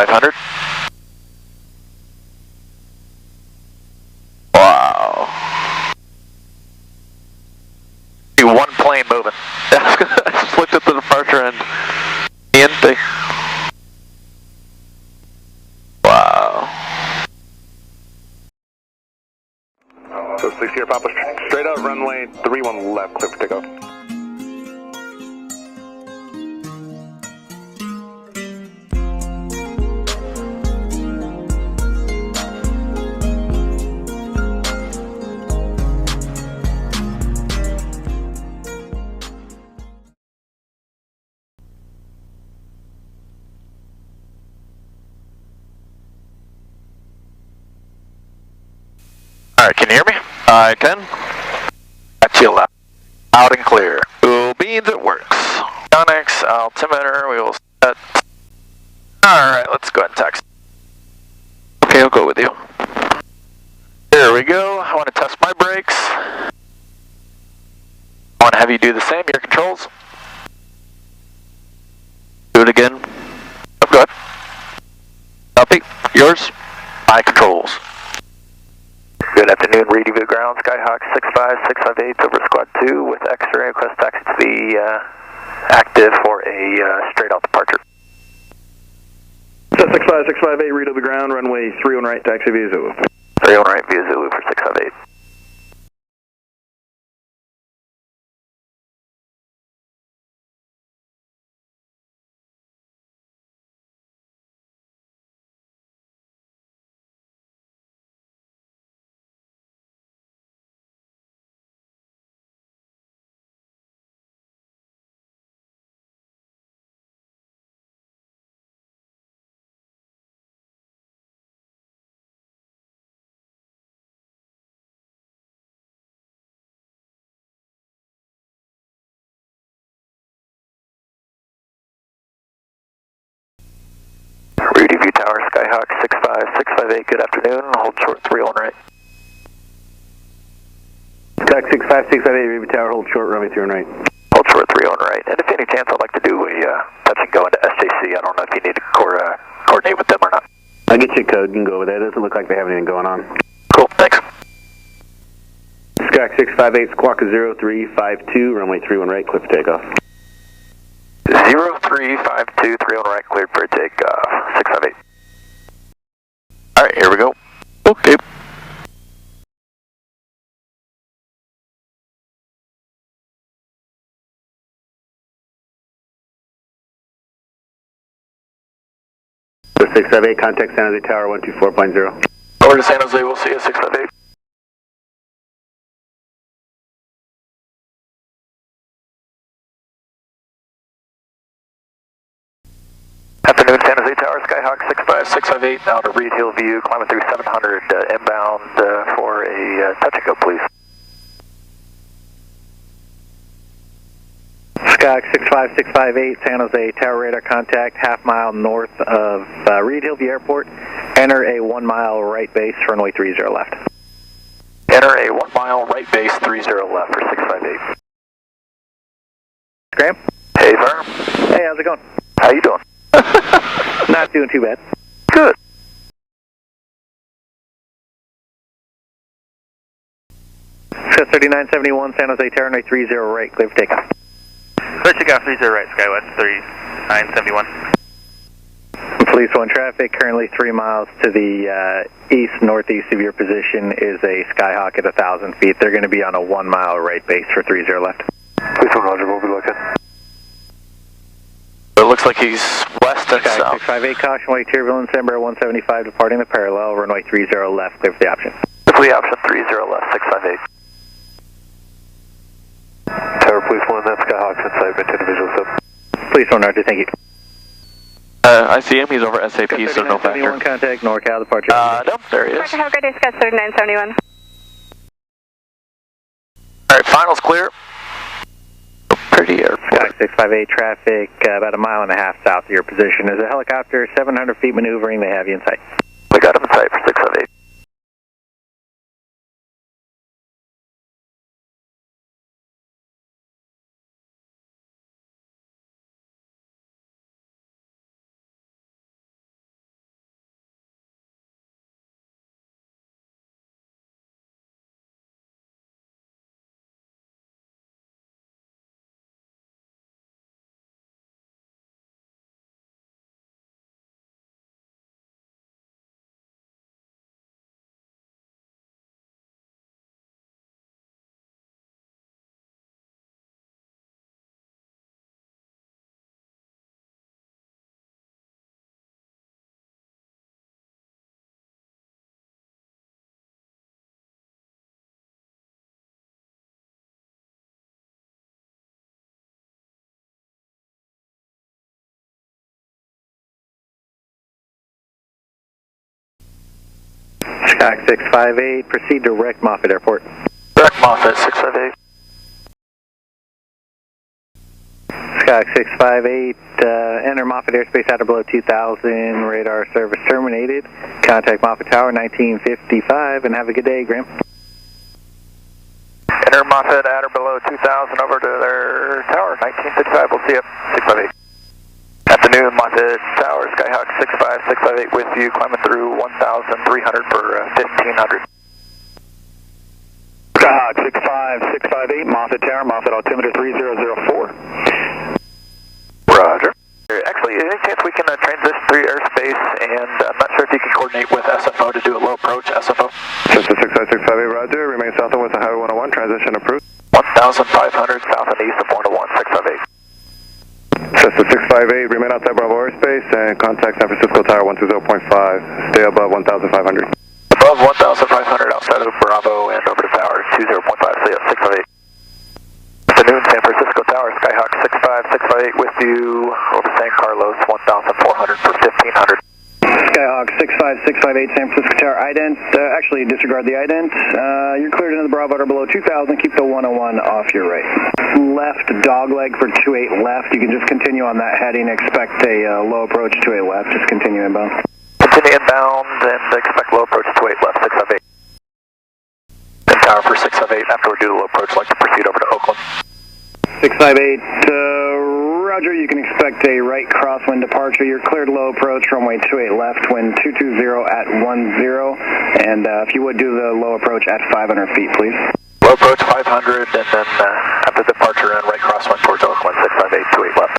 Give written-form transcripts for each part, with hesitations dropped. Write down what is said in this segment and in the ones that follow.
500. Wow. See one plane moving. I just looked at the departure and empty. Wow. So 60 here, Papa. Straight out, runway 31 left, clear for takeoff. Alright, can you hear me? I can. Got you loud and clear. Cool beans, it works. Onyx, altimeter, we will set. Alright, let's go ahead and taxi. Okay, I'll go with you. There we go. I want to test my brakes. I want to have you do the same, your controls. Do it again. Oh, good. Copy. Yours. My controls. Good afternoon, Reedy View Ground, Skyhawk 65658 over Squad 2 with X-ray, request taxi to be active for a straight out departure. 65658, Reedy View Ground, runway 31 right, taxi via Zulu. 31 right via Zulu for 658. Reedy View Tower, Skyhawk 65658, good afternoon, hold short 31 right. Skyhawk 65658, Reedy View Tower, hold short, runway 31 right. Hold short 31 right, and if any chance I'd like to do a touch and go into SJC, I don't know if you need to coordinate with them or not. I'll get you a code, you can go with that, it doesn't look like they have anything going on. Cool, thanks. Skyhawk 658, Squawk 0352, runway 31 right, clear for takeoff. 0352, 31 right, cleared for a takeoff, 658. Alright, here we go. Okay. So 658, contact San Jose Tower 124.0. Over to San Jose, we'll see you at 658. Afternoon, San Jose Tower, Skyhawk 65658, now to Reed Hill View, climbing through 700 inbound for a touch and go, please. Skyhawk 65658, San Jose Tower radar contact, half mile north of Reed Hill View Airport. Enter a 1 mile right base, runway 30 left. Enter a 1 mile right base, 30 left for 658. Graham? Hey, Vern. Hey, how's it going? How you doing? Not doing too bad. Good. Set 3971, San Jose Tower, runway 30 right, clear for takeoff. Let's check out 30 right, Skywest 3971. Police 1 traffic, currently 3 miles to the east-northeast of your position is a Skyhawk at 1,000 feet. They're going to be on a 1 mile right base for 30 left. Police 1 Roger, we'll be looking. It looks like he's west and Skyhawk south. 658, caution, wake turbulence, Embraer 175 departing the parallel, runway 30 left, clear for the option. Clear for the option, 30 left, 658. Tower Police 1, that's Skyhawk inside, maintain a visual sub. Police 1 Roger, thank you. I see him, he's over SAP, so no factor. Contact NorCal departure. Nope, there he is. How good is Scott 3971? Alright, finals clear. Pretty airport. Skyhawk 658 traffic, about a mile and a half south of your position. Is a helicopter 700 feet maneuvering, they have you in sight. We got him in sight for 658. Skyhawk 658, proceed direct Moffett Airport. Direct Moffett 658. Skyhawk 658, enter Moffett airspace at or below 2000, radar service terminated. Contact Moffett Tower 1955 and have a good day, Graham. Enter Moffett at or below 2000 over to their tower 1955. We'll see you. 658. Afternoon, Moffett Tower, Skyhawk 65658 with you, climbing through 1,300 for 1,500. Skyhawk 65658, Moffett Tower, Moffett altimeter 3004. Roger. Actually, any chance we can transition through airspace, and I'm not sure if you can coordinate with SFO to do a low approach, SFO? Cessna 65658, roger, remain south and west of Highway 101, transition approved. 1,500 south and east of 101, 658. Cessna 658, remain outside Bravo airspace and contact San Francisco Tower 120.5. Stay above 1,500. Above 1,500 outside of Bravo and over to Tower 20.5. See you, 658. Afternoon, San Francisco Tower, Skyhawk 65658 with you over San Carlos, 1,400 for 1,500. Skyhawk 65658, San Francisco Tower, ident. Actually, disregard the ident. You're cleared into the Bravo or below 2000. Keep the 101 off your right. Left dogleg for 28 left. You can just continue on that heading. Expect a low approach 28 left. Just continue inbound. Continue inbound and expect low approach 28 left, 658. And Tower for 658. After we do the low approach, I'd like to proceed over to Oakland. 658, roger, you can expect a right crosswind departure. You're cleared low approach, runway 28 left, wind 220 at 10, and if you would do the low approach at 500 feet, please. Low approach 500, and then after departure and right crosswind towards Oakland, 658, 28 left.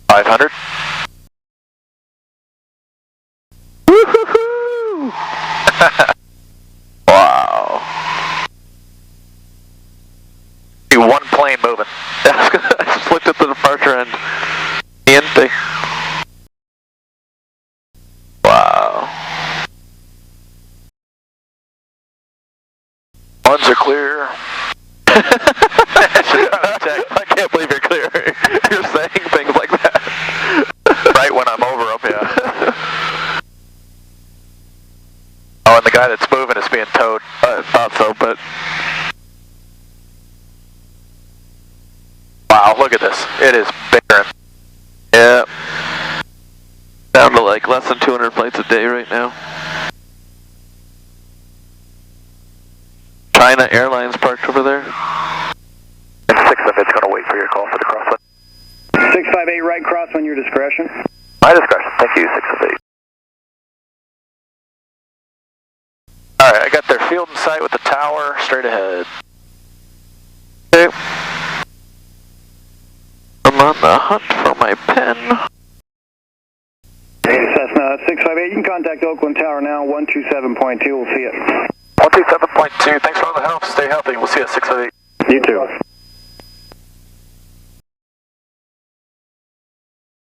500. Woo-hoo-hoo! Wow. One plane moving. I just looked at the departure and empty. Wow. Ones are clear. I can't believe you're clear. You're saying things like that. Right when I'm over them, yeah. Oh, and the guy that's moving is being towed. I thought so, but... Wow, look at this. It is barren. Yeah. Down to like less than 200 flights a day right now. China Airlines parked over there. And 6 of it's going to wait for your call for the crosswind. 658, right crosswind, your discretion. My discretion. Thank you, 6 of 8. Alright, I got their field in sight with the tower straight ahead. Okay. I'm on the hunt for my pen. Cessna 658, you can contact Oakland Tower now, 127.2, we'll see you. 127.2, thanks for all the help, stay healthy, we'll see you at 658.